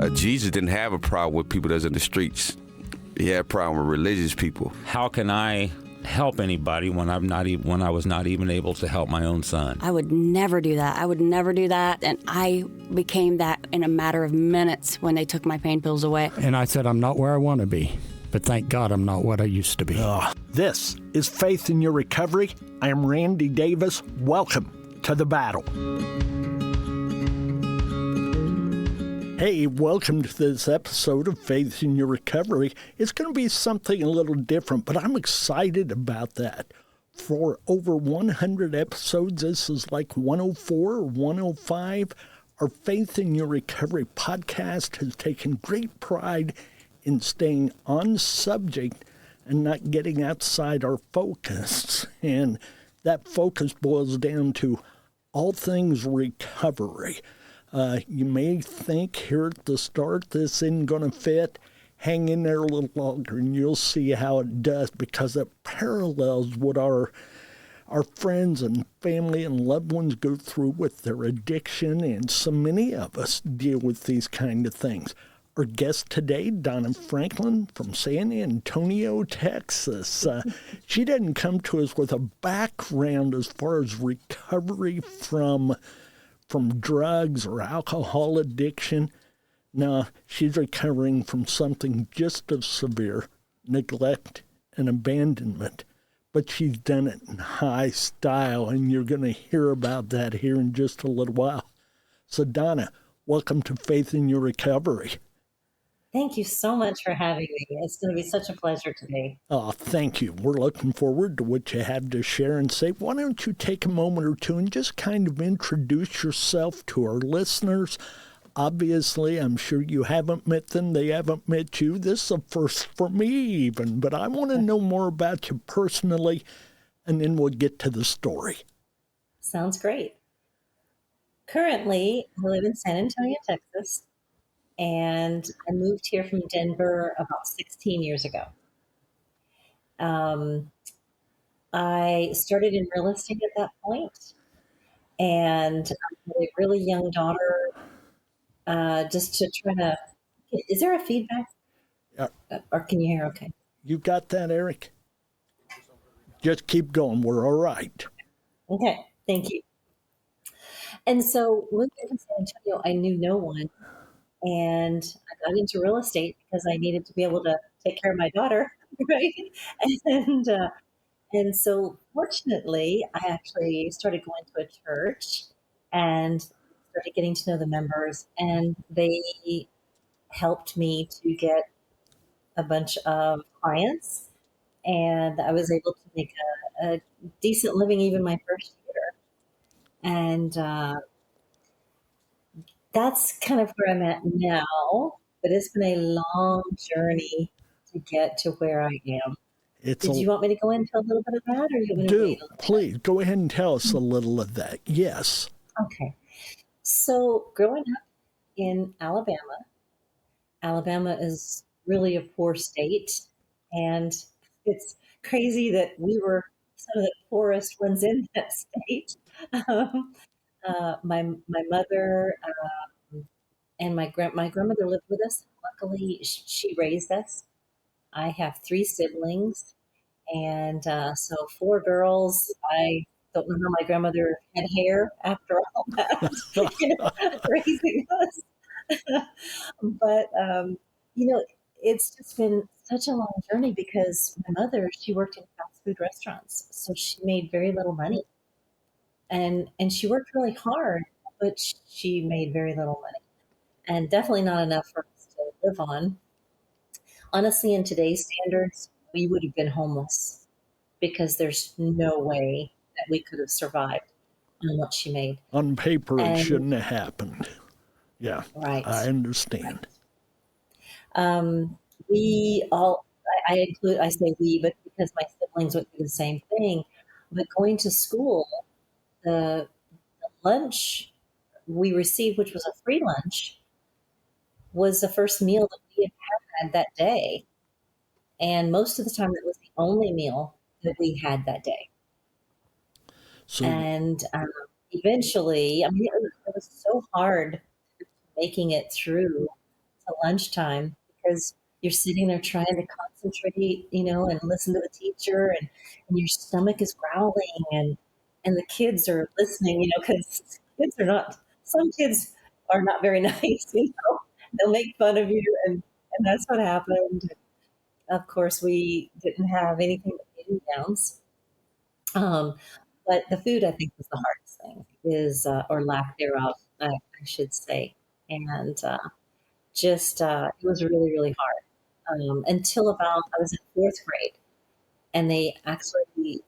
Jesus didn't have a problem with people that's in the streets. He had a problem with religious people. How can I help anybody when I was not even able to help my own son? I would never do that. And I became that in a matter of minutes when they took my pain pills away. And I said, I'm not where I want to be, but thank God I'm not what I used to be. This is Faith in Your Recovery. I am Randy Davis. Welcome to the battle. Hey, welcome to this episode of Faith in Your Recovery. It's going to be something a little different, but I'm excited about that. For over 100 episodes, this is like 104 or 105. Our Faith in Your Recovery podcast has taken great pride in staying on subject and not getting outside our focus. And that focus boils down to all things recovery. You may think here at the start this isn't going to fit. Hang in there a little longer and you'll see how it does, because it parallels what our friends and family and loved ones go through with their addiction, and so many of us deal with these kind of things. Our guest today, Donna Franklin from San Antonio, Texas. She didn't come to us with a background as far as recovery from drugs or alcohol addiction. No, she's recovering from something just as severe, neglect and abandonment. But she's done it in high style, and you're going to hear about that here in just a little while. So, Donna, welcome to Faith in Your Recovery. Thank you so much for having me. It's going to be such a pleasure today. Oh, thank you. We're looking forward to what you have to share and say. Why don't you take a moment or two and just kind of introduce yourself to our listeners? Obviously, I'm sure you haven't met them. They haven't met you. This is a first for me even, but I want to know more about you personally, and then we'll get to the story. Sounds great. Currently, I live in San Antonio, Texas. And I moved here from Denver about 16 years ago. I started in real estate at that point, and I had a really young daughter, just to try to... Is there a feedback? Or can you hear okay? You got that, Eric? Just keep going. We're all right. Okay, thank you. And so moving to San Antonio, I knew no one. And I got into real estate because I needed to be able to take care of my daughter, right? And so fortunately, I actually started going to a church and started getting to know the members, and they helped me to get a bunch of clients, and I was able to make a decent living even my first year. And that's kind of where I'm at now, but it's been a long journey to get to where I am. Did you want me to go into a little bit of that, or are you going to wait a little please bit? Go ahead and tell us a little of that. Yes. Okay. So growing up in Alabama is really a poor state, and it's crazy that we were some of the poorest ones in that state. My mother and my grandmother lived with us. Luckily, she raised us. I have 3 siblings, and so 4 girls. I don't know how my grandmother had hair after all that, raising us. But it's just been such a long journey because my mother, she worked in fast food restaurants, so she made very little money. And she worked really hard, but she made very little money, and definitely not enough for us to live on. Honestly, in today's standards, we would have been homeless because there's no way that we could have survived on what she made. On paper, it shouldn't have happened. Yeah, right. I understand. Right. I say we, but because my siblings went through the same thing. But going to school, the lunch we received, which was a free lunch, was the first meal that we had that day. And most of the time, it was the only meal that we had that day. And eventually, I mean, it was so hard making it through to lunchtime because you're sitting there trying to concentrate, and listen to the teacher, and your stomach is growling, and the kids are listening, because some kids are not very nice, they'll make fun of you, and that's what happened. Of course, we didn't have anything but hand downs. Um, but the food, I think, was the hardest thing, is or lack thereof, I should say, and it was really, really hard until about I was in fourth grade, and they actually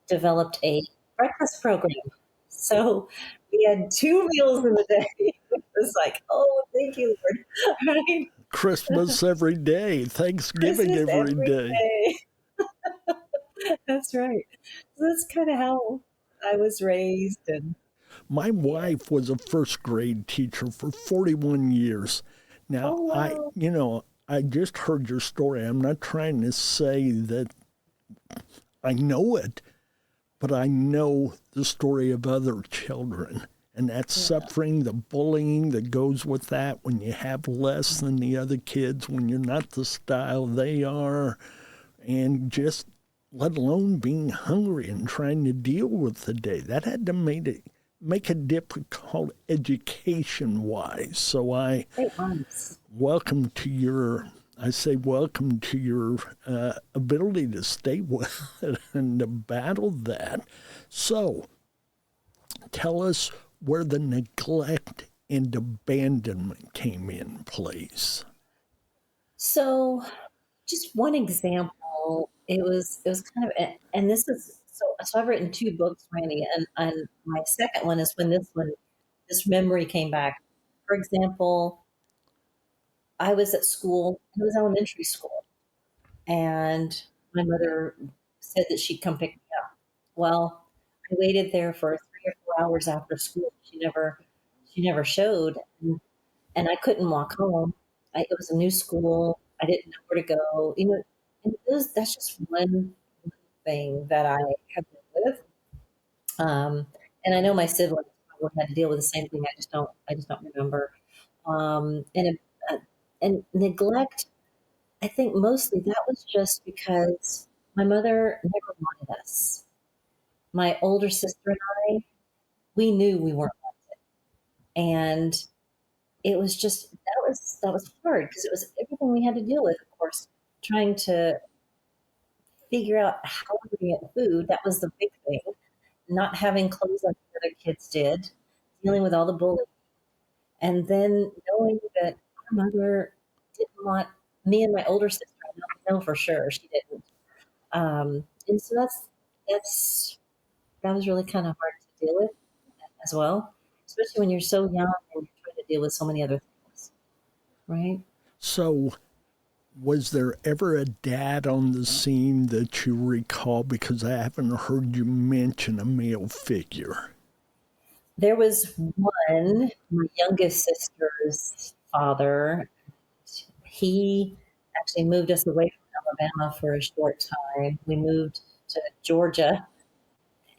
developed a breakfast program. So we had two meals in the day. It was like, oh, thank you, Lord. Right? Christmas every day, Thanksgiving Christmas every every day. day. That's right. So that's kind of how I was raised. And My wife was a first grade teacher for 41 years. Now, oh, wow. I just heard your story. I'm not trying to say that I know it, but I know the story of other children. And that Yeah. suffering, the bullying that goes with that when you have less than the other kids, when you're not the style they are, and just let alone being hungry and trying to deal with the day. That had to make it difficult education wise. So I It was. say welcome to your ability to stay with it and to battle that. So tell us where the neglect and abandonment came in, please. So just one example, it was kind of, and this is so I've written two books, Randy, and my second one is when this memory came back. For example, I was at school, it was elementary school, and my mother said that she'd come pick me up. Well, I waited there for 3 or 4 hours after school. She never showed, and I couldn't walk home. It was a new school. I didn't know where to go. And that's just one thing that I have been with. Um, and I know my siblings probably had to deal with the same thing. I just don't remember. Uh, and neglect. I think mostly that was just because my mother never wanted us. My older sister and I, we knew we weren't wanted, and it was just that was hard because it was everything we had to deal with. Of course, trying to figure out how we were going to get food. That was the big thing. Not having clothes like the other kids did, dealing with all the bullying, and then knowing that our mother didn't want me and my older sister. I know for sure she didn't. And so that was really kind of hard to deal with as well, especially when you're so young and you're trying to deal with so many other things, right? So was there ever a dad on the scene that you recall? Because I haven't heard you mention a male figure. There was one, my youngest sister's father. He actually moved us away from Alabama for a short time. We moved to Georgia,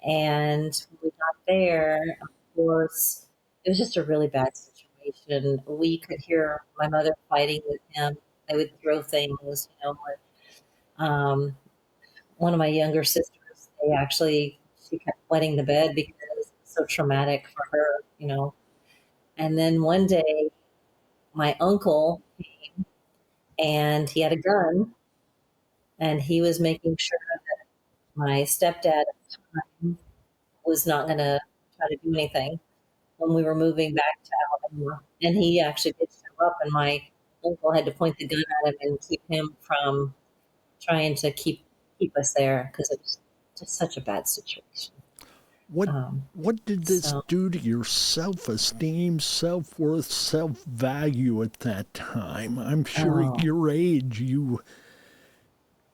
and when we got there, of course, it was just a really bad situation. We could hear my mother fighting with him. They would throw things, um, one of my younger sisters, she kept wetting the bed because it was so traumatic for her, And then one day, my uncle came and he had a gun and he was making sure that my stepdad at the time was not going to try to do anything when we were moving back to Alabama. And he actually did show up, and my uncle had to point the gun at him and keep him from trying to keep us there because it was just such a bad situation. What Um, what did this so do to your self-esteem, self-worth, self-value at that time? I'm sure at oh, your age you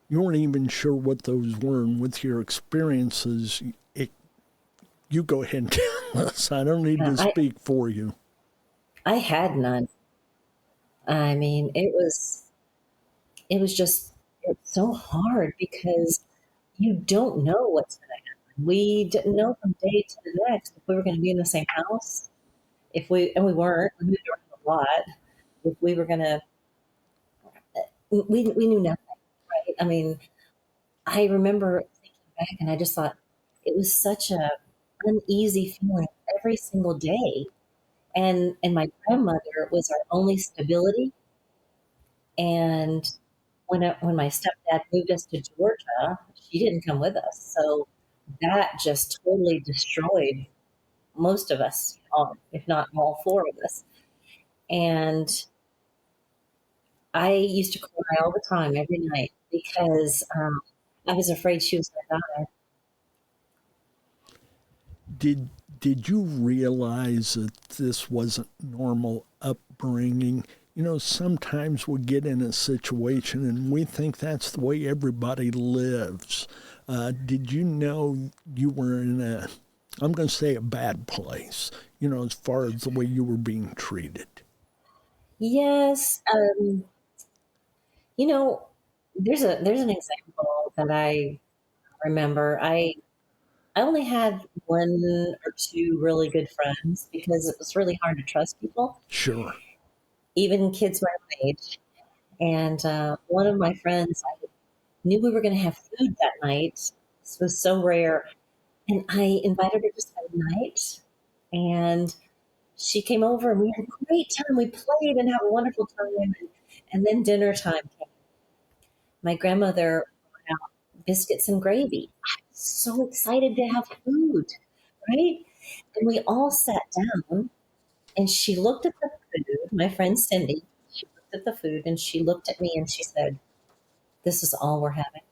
weren't even sure what those were, and with your experiences, you go ahead and tell us. I don't need yeah, to speak for you. I had none. I mean, it was just it's so hard because you don't know what's going to happen. We didn't know from day to the next if we were going to be in the same house. If we and we weren't, we moved around a lot. if we were going to, we knew nothing, right? I mean, I remember thinking back and I just thought it was such a uneasy feeling every single day. And my grandmother was our only stability. And when my stepdad moved us to Georgia, she didn't come with us. So that just totally destroyed most of us, if not all four of us. And I used to cry all the time, every night, because I was afraid she was going to die. Did you realize that this wasn't normal upbringing? You know, sometimes we get in a situation and we think that's the way everybody lives. Did you know you were in I'm going to say a bad place, you know, as far as the way you were being treated? Yes, you know, there's an example that I remember. I only had one or two really good friends because it was really hard to trust people, Sure. even kids my own age. And one of my friends, I knew we were going to have food that night. This was so rare. And I invited her to spend the night. And she came over and we had a great time. We played and had a wonderful time. And then dinner time came. My grandmother brought out biscuits and gravy. I was so excited to have food, right? And we all sat down and she looked at the food, my friend Cindy, she looked at the food and she looked at me and she said, "This is all we're having."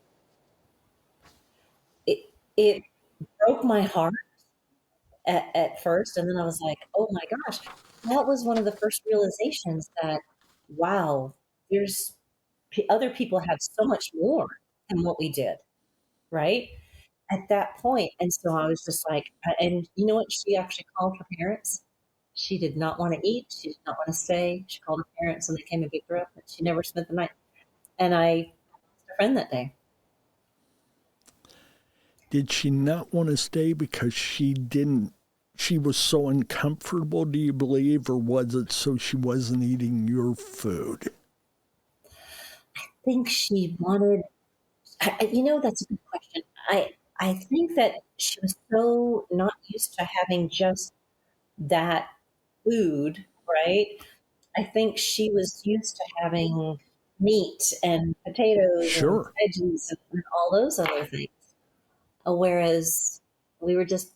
It broke my heart at first. And then I was like, oh my gosh, that was one of the first realizations that, wow, there's other people have so much more than what we did, right? At that point. And so I was just like, and you know what? She actually called her parents. She did not want to eat. She did not want to stay. She called her parents and they came and picked her up, but she never spent the night. And I lost a friend that day. Did she not want to stay because she was so uncomfortable, do you believe, or was it so she wasn't eating your food? I think she wanted, that's a good question. I think that she was so not used to having just that food, right? I think she was used to having meat and potatoes and Sure. veggies and all those other things. Whereas we were just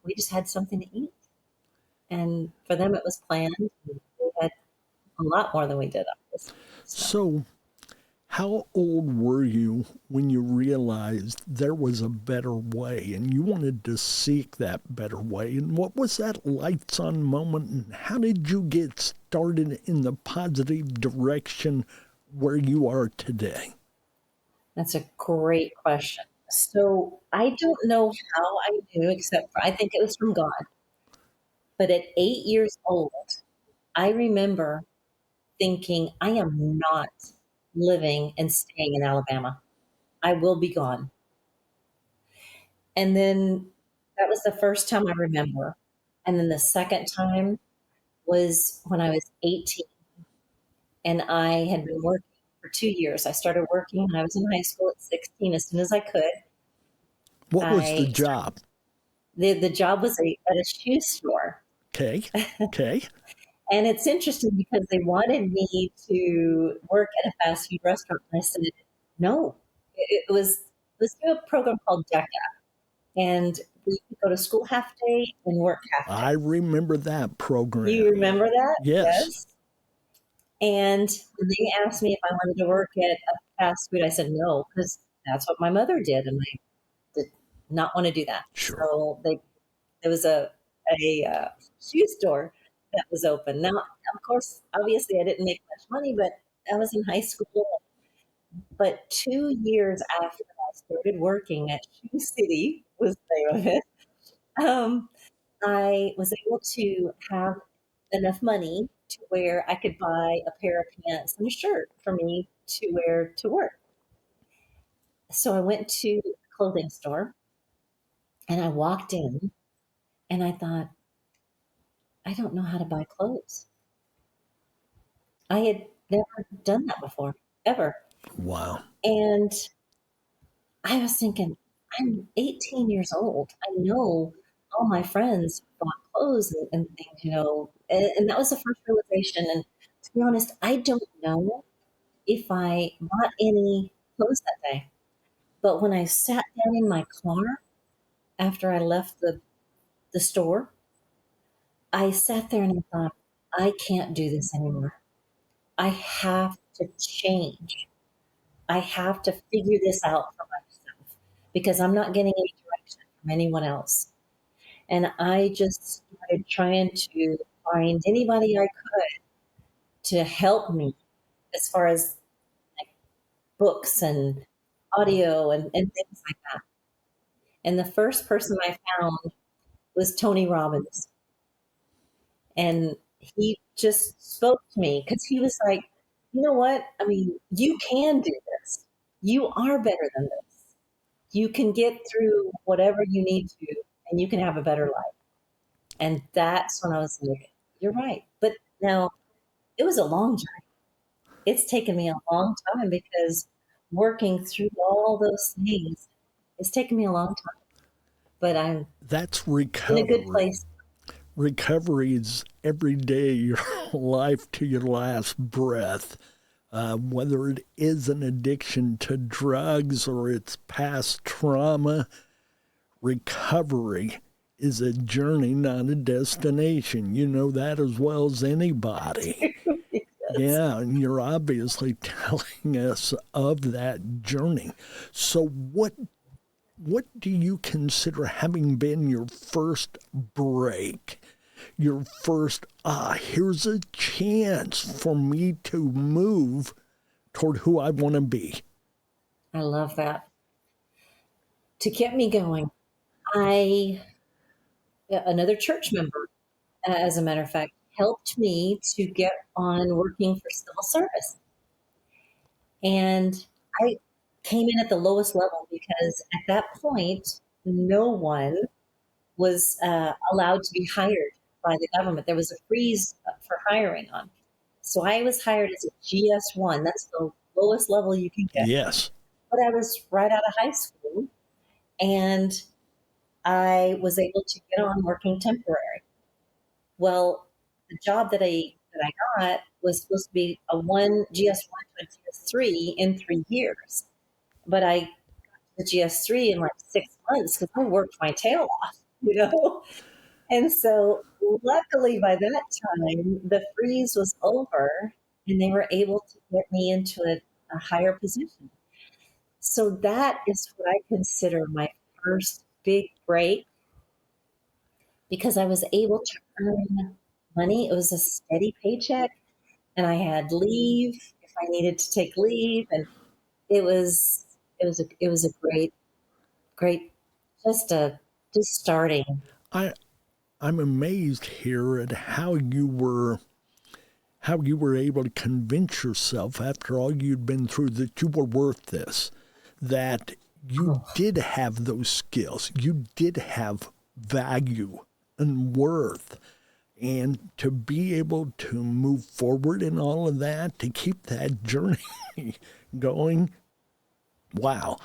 we just had something to eat. And for them it was planned. We had a lot more than we did obviously. So So, how old were you when you realized there was a better way and you wanted to seek that better way? And what was that lights on moment? And how did you get started in the positive direction where you are today? that's a great question. So I don't know how I knew, except for I think it was from God. But at 8 years old, I remember thinking, I am not living and staying in Alabama. I will be gone. And then that was the first time I remember. And then the second time was when I was 18 and I had been working for 2 years. I started working when I was in high school at 16 as soon as I could. What was the I job? the job was at a shoe store. Okay. Okay. And it's interesting because they wanted me to work at a fast food restaurant. And I said, no. It was through a program called DECA. And we could go to school half day and work half I day. remember that You program. remember that? Yes. Yes. And when they asked me if I wanted to work at a fast food, I said no, because that's what my mother did. And I did not want to do that. Sure. So there was a shoe store that was open. Now, of course, obviously I didn't make much money, but I was in high school. But 2 years after I started working at Shoe City was the name of it, um, I was able to have enough money to where I could buy a pair of pants and a shirt for me to wear to work. So I went to a clothing store and I walked in and I thought, I don't know how to buy clothes. I had never done that before, ever. Wow. And I was thinking, I'm 18 years old. I know all my friends bought clothes and things, and that was the first realization. And to be honest, I don't know if I bought any clothes that day. But when I sat down in my car after I left the store, I sat there and I thought, I can't do this anymore. I have to change. I have to figure this out for myself because I'm not getting any direction from anyone else. And I just started trying to find anybody I could to help me as far as like books and audio and things like that. And the first person I found was Tony Robbins. And he just spoke to me because he was like, you know what? I mean, you can do this. You are better than this. You can get through whatever you need to, and you can have a better life. And that's when I was like, you're right. But now it was a long journey. It's taken me a long time because working through all those things, it's taken me a long time. But I'm That's in a recovery. good place. Recovery is every day of your life to your last breath. Whether it is an addiction to drugs or it's past trauma, recovery is a journey, not a destination. You know that as well as anybody. Yeah, and you're obviously telling us of that journey. So what do you consider having been your first break? Your first, here's a chance for me to move toward who I want to be. I love that. To get me going, another church member, as a matter of fact, helped me to get on working for civil service. And I came in at the lowest level because at that point, no one was allowed to be hired by the government. There was a freeze for hiring on. So I was hired as a GS1. That's the lowest level you can get. Yes. But I was right out of high school, and I was able to get on working temporary. Well, the job that I got was supposed to be a one GS1 to a GS3 in 3 years, but I got the GS3 in like 6 months because I worked my tail off. And so, luckily, by that time, the freeze was over, and they were able to get me into a higher position. So that is what I consider my first big break because I was able to earn money. It was a steady paycheck, and I had leave if I needed to take leave, and it was a great just starting. I'm amazed here at how you were able to convince yourself after all you'd been through that you were worth this, that you did have those skills, you did have value and worth, and to be able to move forward in all of that, to keep that journey going. Wow.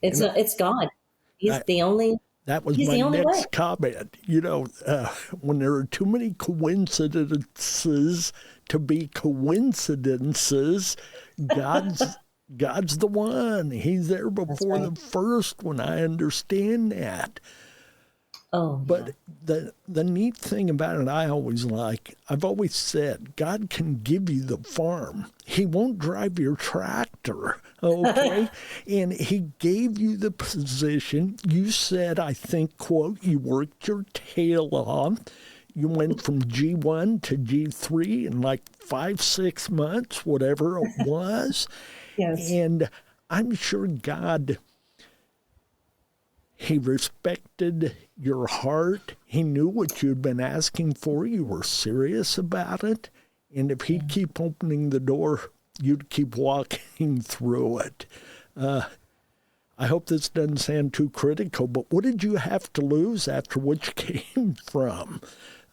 It's God. He's the only. That was He's my the only next way. comment. When there are too many coincidences to be coincidences, God's the one. He's there before the first one. I understand that. Oh, But the neat thing about it, I've always said, God can give you the farm. He won't drive your tractor, okay? And he gave you the position. You said, I think, quote, you worked your tail off. You went from G1 to G3 in like 5-6 months, whatever it was. yes. And I'm sure God, he respected your heart. He knew what you'd been asking for. You were serious about it. And if he'd keep opening the door, you'd keep walking through it. I hope this doesn't sound too critical, but what did you have to lose after what you came from?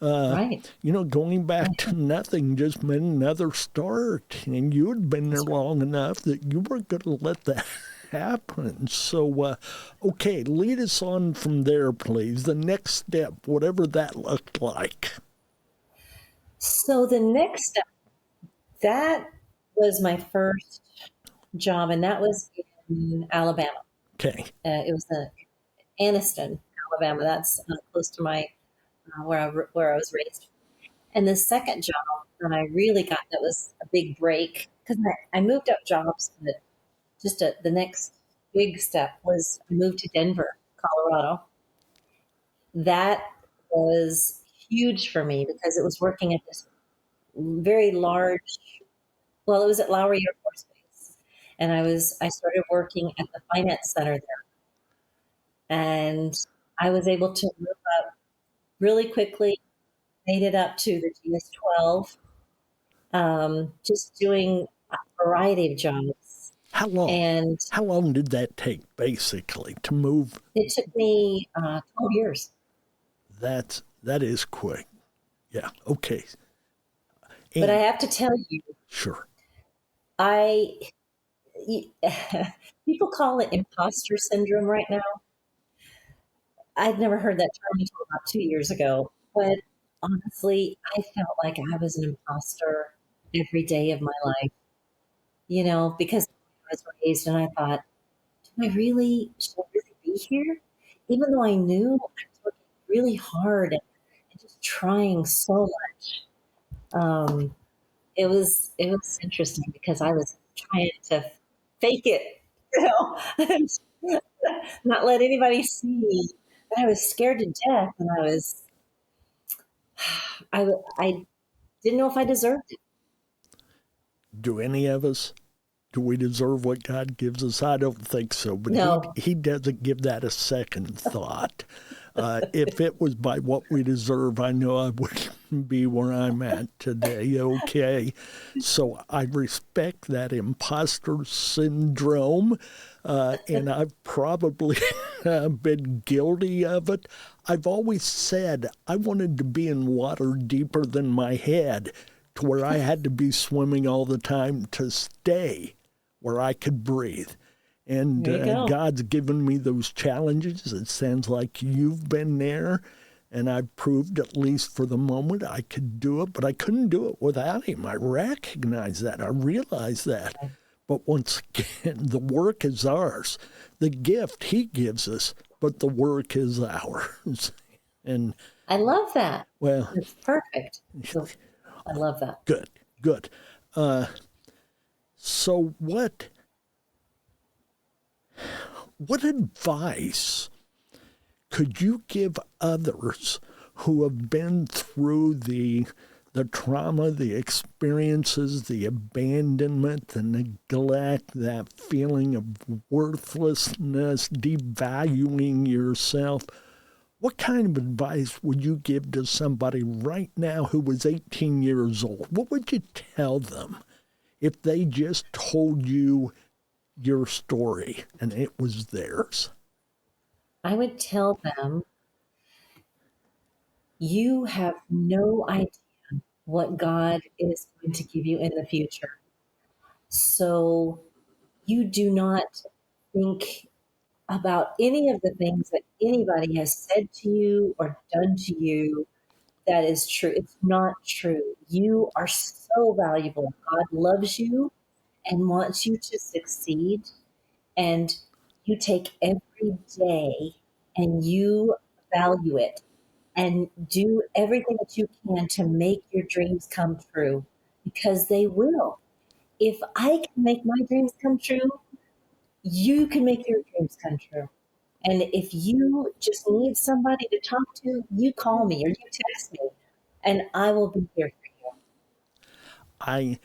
Right. Going back to nothing just meant another start. And you had been there long enough that you weren't going to let that happen. So, okay, lead us on from there, please. The next step, whatever that looked like. So the next step, that was my first job, and that was in Alabama. Okay. It was Anniston, Alabama. That's close to my where I was raised. And the second job that I really got, that was a big break, because I moved up jobs, but just the next big step was I moved to Denver, Colorado. That was huge for me because it was working at this very large, well, it was at Lowry Air Force Base. And I started working at the finance center there. And I was able to move up really quickly, made it up to the GS-12, just doing a variety of jobs. How long? And How long did that take, basically, to move? it took me 12 years. That is quick. Yeah. Okay. But I have to tell you, Sure. People call it imposter syndrome right now. I'd never heard that term until about 2 years ago. But honestly, I felt like I was an imposter every day of my life, because I was raised and I thought, should I really be here? Even though I knew I was working really hard and just trying so much. It was interesting because I was trying to fake it, and not let anybody see. But I was scared to death, and I didn't know if I deserved it. Do any of us? Do we deserve what God gives us? I don't think so, but No. he doesn't give that a second thought. If it was by what we deserve, I know I wouldn't be where I'm at today, okay? So I respect that imposter syndrome, and I've probably been guilty of it. I've always said I wanted to be in water deeper than my head, to where I had to be swimming all the time to stay where I could breathe. And God's given me those challenges. It sounds like you've been there, and I've proved, at least for the moment, I could do it, but I couldn't do it without him. I recognize that. I realize that. But once again, the work is ours. The gift he gives us, but the work is ours. And I love that. Well, it's perfect. So, I love that. Good. So what advice could you give others who have been through the trauma, the experiences, the abandonment, the neglect, that feeling of worthlessness, devaluing yourself? What kind of advice would you give to somebody right now who was 18 years old? What would you tell them if they just told you your story and it was theirs? I would tell them, you have no idea what God is going to give you in the future. So you do not think about any of the things that anybody has said to you or done to you that is true. It's not true. You are so valuable. God loves you and wants you to succeed. And you take every day and you value it and do everything that you can to make your dreams come true, because they will. If I can make my dreams come true, you can make your dreams come true. And if you just need somebody to talk to, you call me or you text me, and I will be here for you.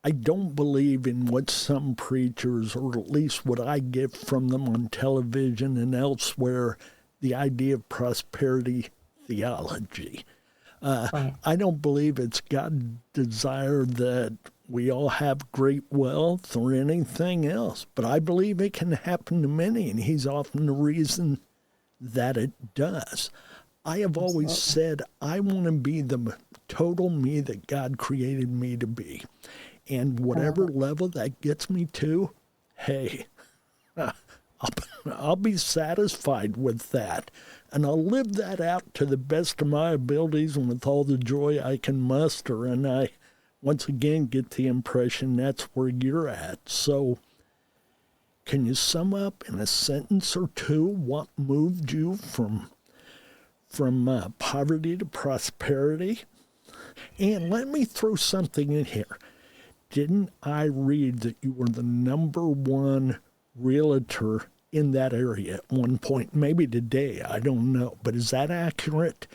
I don't believe in what some preachers, or at least what I get from them on television and elsewhere, the idea of prosperity theology. Right. I don't believe it's God's desire that we all have great wealth or anything else, but I believe it can happen to many, and he's often the reason that it does. I have always said I want to be the total me that God created me to be. And whatever level that gets me to, hey, I'll be satisfied with that. And I'll live that out to the best of my abilities and with all the joy I can muster. And I, once again, get the impression that's where you're at. So can you sum up in a sentence or two what moved you from poverty to prosperity? And let me throw something in here. Didn't I read that you were the #1 realtor in that area at one point? Maybe today, I don't know. But is that accurate?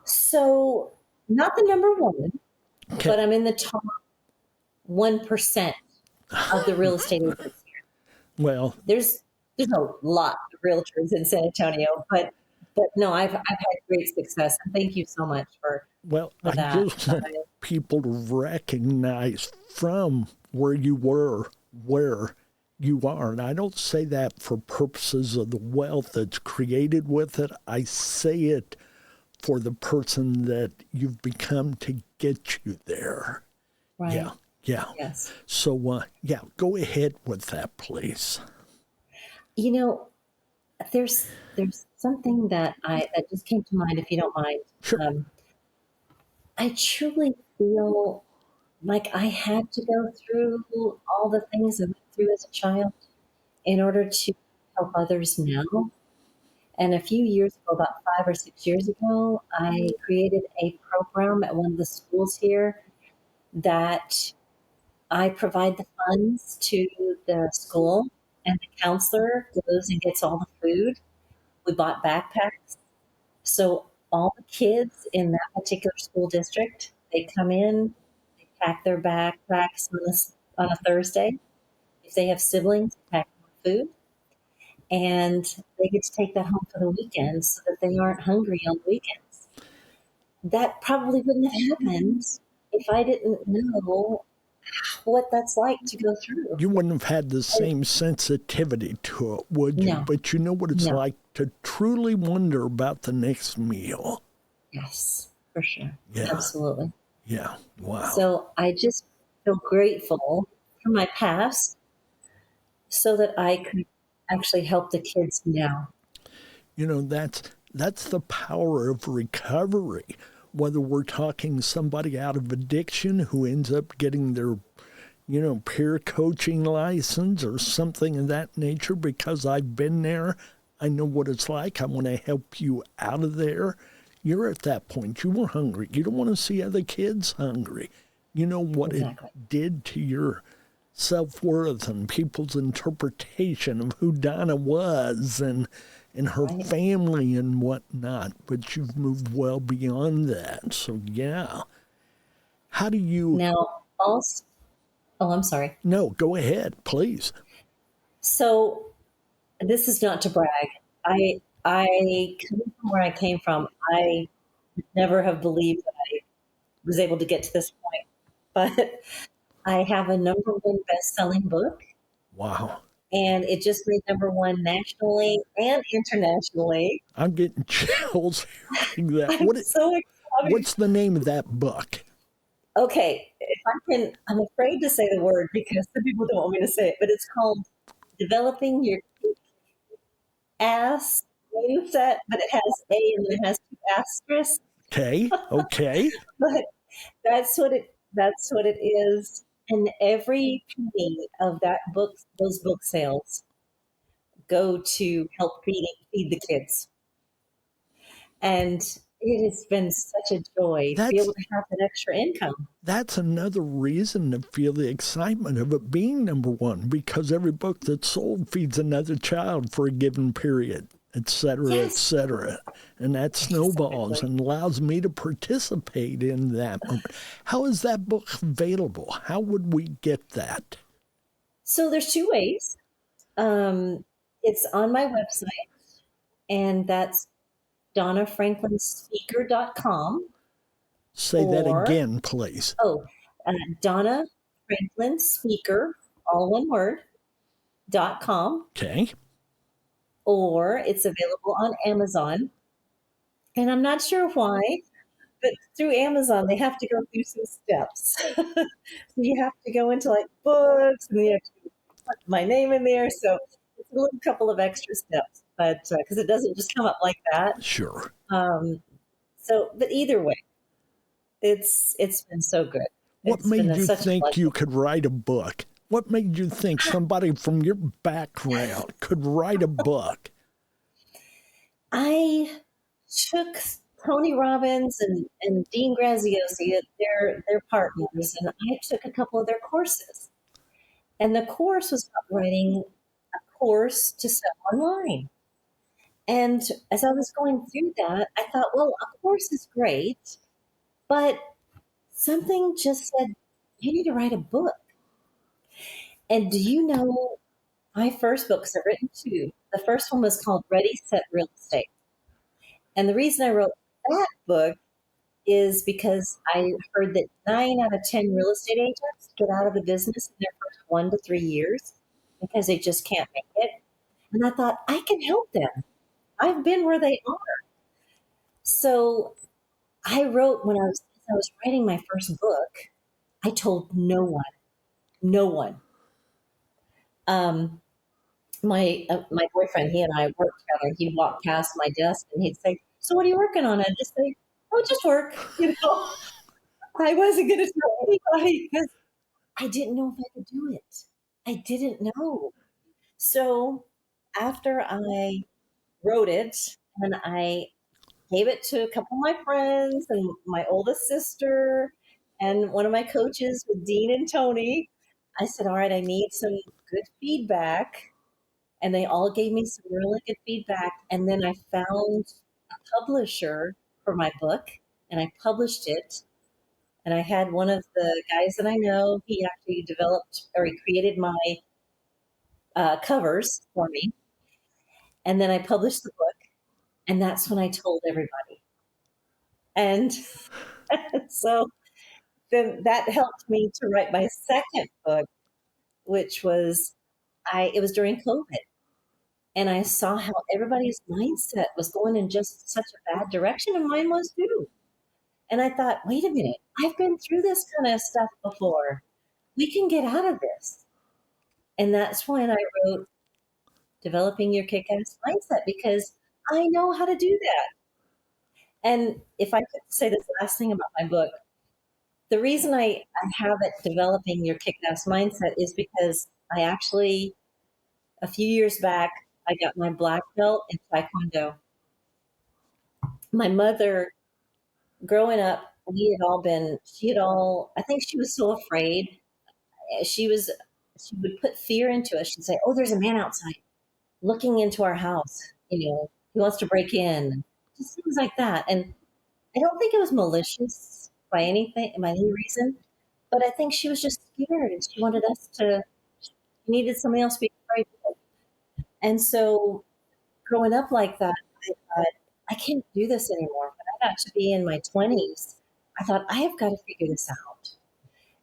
So, not the #1, Okay. but I'm in the top 1% of the real estate agents here. Well, There's a lot of realtors in San Antonio, but no, I've had great success. And thank you so much for I that. just want people to recognize from where you were, where you are. And I don't say that for purposes of the wealth that's created with it. I say it for the person that you've become to get you there. Right. Yeah. Yeah. Yes. So, go ahead with that, please. You know, there's something that just came to mind, if you don't mind. Sure. I truly feel like I had to go through all the things I went through as a child in order to help others now. And a few years ago, about 5 or 6 years ago, I created a program at one of the schools here that I provide the funds to the school, and the counselor goes and gets all the food. We bought backpacks. So all the kids in that particular school district, they come in, they pack their backpacks on a Thursday. If they have siblings, they pack more food. And they get to take that home for the weekend so that they aren't hungry on the weekends. That probably wouldn't have happened if I didn't know what that's like to go through. You wouldn't have had the same sensitivity to it, would you? No. But you know what it's No. like to truly wonder about the next meal. Yes, for sure. Yeah. Absolutely. Yeah. Wow. So I just feel grateful for my past so that I could actually help the kids now. That's the power of recovery. Whether we're talking somebody out of addiction who ends up getting their, peer coaching license or something of that nature, because I've been there. I know what it's like. I want to help you out of there. You're at that point. You were hungry. You don't want to see other kids hungry. You know what Exactly. it did to your self-worth and people's interpretation of who Donna was and her Right. family and whatnot. But you've moved well beyond that. So, yeah. How do you... Now, also, I'm sorry. No, go ahead, please. So this is not to brag. I coming from where I came from, I would never have believed that I was able to get to this point. But I have a #1 best-selling book, Wow. and it just made #1 nationally and internationally. I'm getting chills hearing that. I'm so excited. What's the name of that book? Okay, if I can, I'm afraid to say the word because some people don't want me to say it, but it's called Developing Your Ass Mindset, but it has A and then it has 2 asterisks. Okay. But that's what it is. And every penny of those book sales, go to help feed the kids. And it has been such a joy to be able to have that extra income. That's another reason to feel the excitement of it being #1, because every book that's sold feeds another child for a given period, et cetera, et Yes. cetera. And that snowballs and allows me to participate in that. How is that book available? How would we get that? So there's 2 ways. It's on my website, and that's DonnaFranklinSpeaker.com. Say that Or- again, please. Oh, Donna Franklin Speaker, all one word, .com, Okay. or it's available on Amazon. And I'm not sure why, but through Amazon, they have to go through some steps. So you have to go into like books, and you have to put my name in there. So it's a little couple of extra steps, but because it doesn't just come up like that. Sure. But either way, it's been so good. What It's made been you such a think blessing. you could write a book? What made you think somebody from your background could write a book? I took Tony Robbins and Dean Graziosi, their partners, and I took a couple of their courses. And the course was about writing a course to sell online. And as I was going through that, I thought, well, a course is great, but something just said, you need to write a book. And do you know my first books, I've written two. The first one was called Ready, Set, Real Estate. And the reason I wrote that book is because I heard that 9 out of 10 real estate agents get out of the business in their first 1 to 3 years because they just can't make it. And I thought, I can help them. I've been where they are. So I wrote as I was writing my first book, I told no one. My boyfriend, he and I worked together. He'd walk past my desk and he'd say, "So what are you working on?" I'd just say, "Oh, just work." I wasn't going to tell anybody because I didn't know if I could do it. I didn't know. So after I wrote it and I gave it to a couple of my friends and my oldest sister and one of my coaches with Dean and Tony, I said, all right, I need some good feedback. And they all gave me some really good feedback. And then I found a publisher for my book and I published it. And I had one of the guys that I know, he actually he created my covers for me. And then I published the book. And that's when I told everybody. And so then that helped me to write my second book, which was it was during COVID. And I saw how everybody's mindset was going in just such a bad direction, and mine was too. And I thought, wait a minute, I've been through this kind of stuff before. We can get out of this. And that's when I wrote Developing Your Kick-Ass Mindset, because I know how to do that. And if I could say this last thing about my book, the reason I have it Developing Your Kick-Ass Mindset is because I actually, a few years back, I got my black belt in Taekwondo. My mother, growing up, I think she was so afraid. She would put fear into us. She'd say, oh, there's a man outside looking into our house. He wants to break in. Just things like that. And I don't think it was malicious by any reason, but I think she was just scared and she wanted she needed somebody else to be afraid of. And so growing up like that, I thought, I can't do this anymore. When I got to be in my 20s, I thought, I have got to figure this out.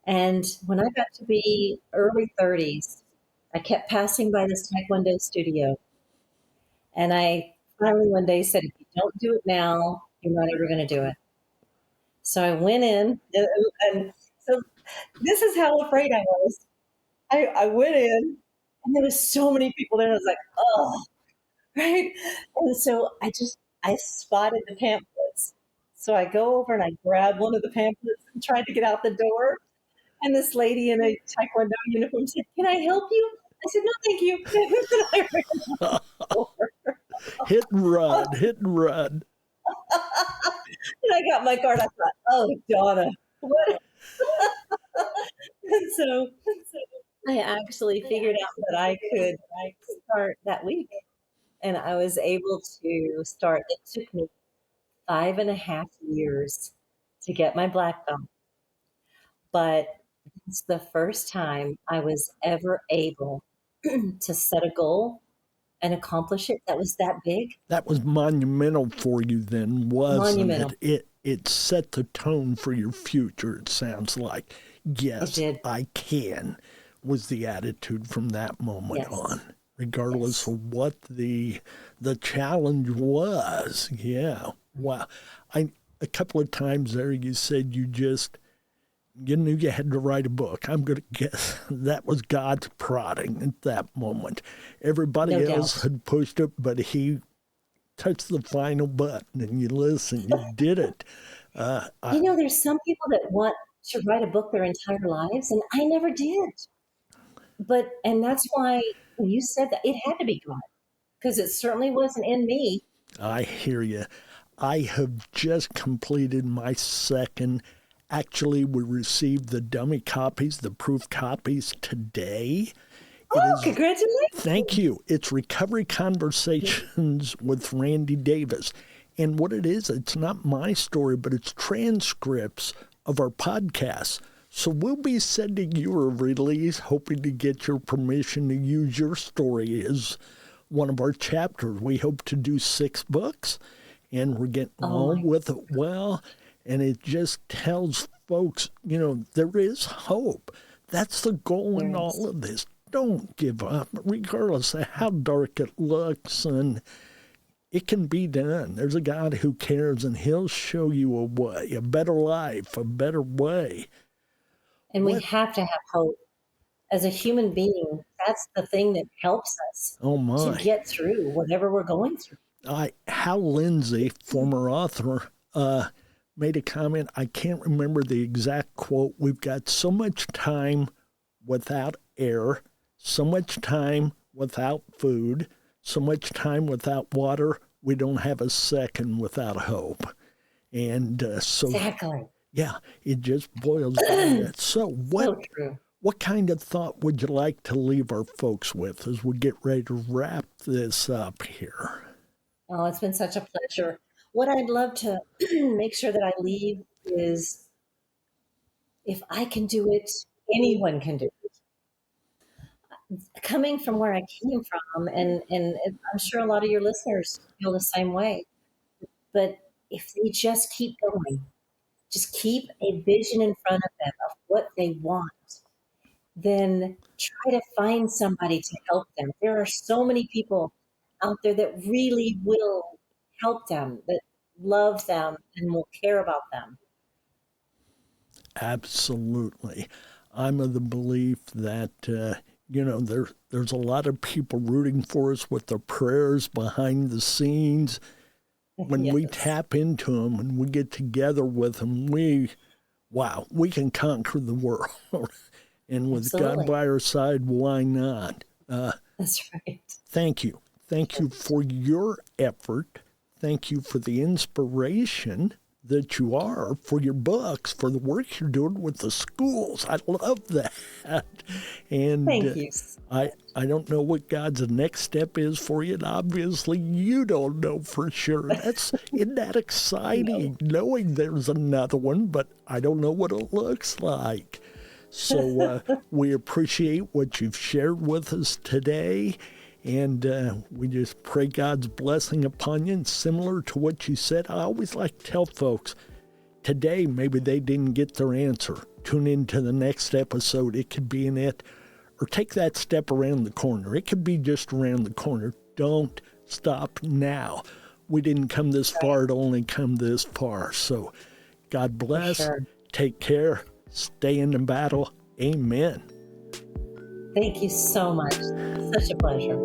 And when I got to be early 30s, I kept passing by this Taekwondo studio. And I finally one day said, if you don't do it now, you're not ever going to do it. So I went in, and so this is how afraid I was. I went in, and there was so many people there. And I was like, oh, right. And so I spotted the pamphlets. So I go over and I grab one of the pamphlets and tried to get out the door. And this lady in a Taekwondo uniform said, "Can I help you?" I said, "No, thank you." And I ran out the door. Hit and run. And I got my card. I thought, oh, Donna, what? And so I actually figured out that I could start that week. And I was able to start. It took me 5.5 years to get my black belt. But it's the first time I was ever able to set a goal and accomplish it that was that big. That was monumental for you then, wasn't Monumental. it? it set the tone for your future, it sounds like. Yes, It did. I can, was the attitude from that moment Yes. on, regardless Yes. of what the challenge was. Yeah. Wow. A couple of times there you said you knew you had to write a book. I'm going to guess that was God's prodding at that moment. Everybody No else doubt. had pushed it, but he touched the final button and you listened. You did it. There's some people that want to write a book their entire lives, and I never did. And that's why when you said that, it had to be God, because it certainly wasn't in me. I hear you. I have just completed my second. Actually, we received the dummy copies, the proof copies today. Oh, congratulations. Thank you. It's Recovery Conversations with Randy Davis. And what it is, it's not my story, but it's transcripts of our podcasts. So we'll be sending you a release, hoping to get your permission to use your story as one of our chapters. We hope to do 6 books, and we're getting on with it well. And it just tells folks, there is hope. That's the goal in all of this. Don't give up, regardless of how dark it looks, and it can be done. There's a God who cares, and he'll show you a way, a better life, a better way. And we have to have hope. As a human being, that's the thing that helps us to get through whatever we're going through. Hal Lindsey, former author, made a comment. I can't remember the exact quote. We've got so much time without air, so much time without food, so much time without water, we don't have a second without hope. And Exactly. Yeah, it just boils down to that. So So true. what kind of thought would you like to leave our folks with as we get ready to wrap this up here? Oh, it's been such a pleasure. What I'd love to make sure that I leave is, if I can do it, anyone can do it. Coming from where I came from, and I'm sure a lot of your listeners feel the same way, but if they just keep going, just keep a vision in front of them of what they want, then try to find somebody to help them. There are so many people out there that really will help them, that love them and will care about them. Absolutely. I'm of the belief that, there's a lot of people rooting for us with their prayers behind the scenes. When we tap into them and we get together with them, we can conquer the world. And with God by our side, why not? That's right. Thank you. Thank you for your effort. Thank you for the inspiration that you are, for your books, for the work you're doing with the schools. I love that. And thank you. I don't know what God's next step is for you, and obviously you don't know for sure. Isn't that exciting, knowing there's another one, but I don't know what it looks like. So we appreciate what you've shared with us today, and we just pray God's blessing upon you. And similar to what you said, I always like to tell folks, today maybe they didn't get their answer. Tune into the next episode. It could be in it, or take that step around the corner. It could be just around the corner. Don't stop now. We didn't come this far to only come this far. So God bless. Sure. Take care. Stay in the battle. Amen. Thank you so much. Such a pleasure.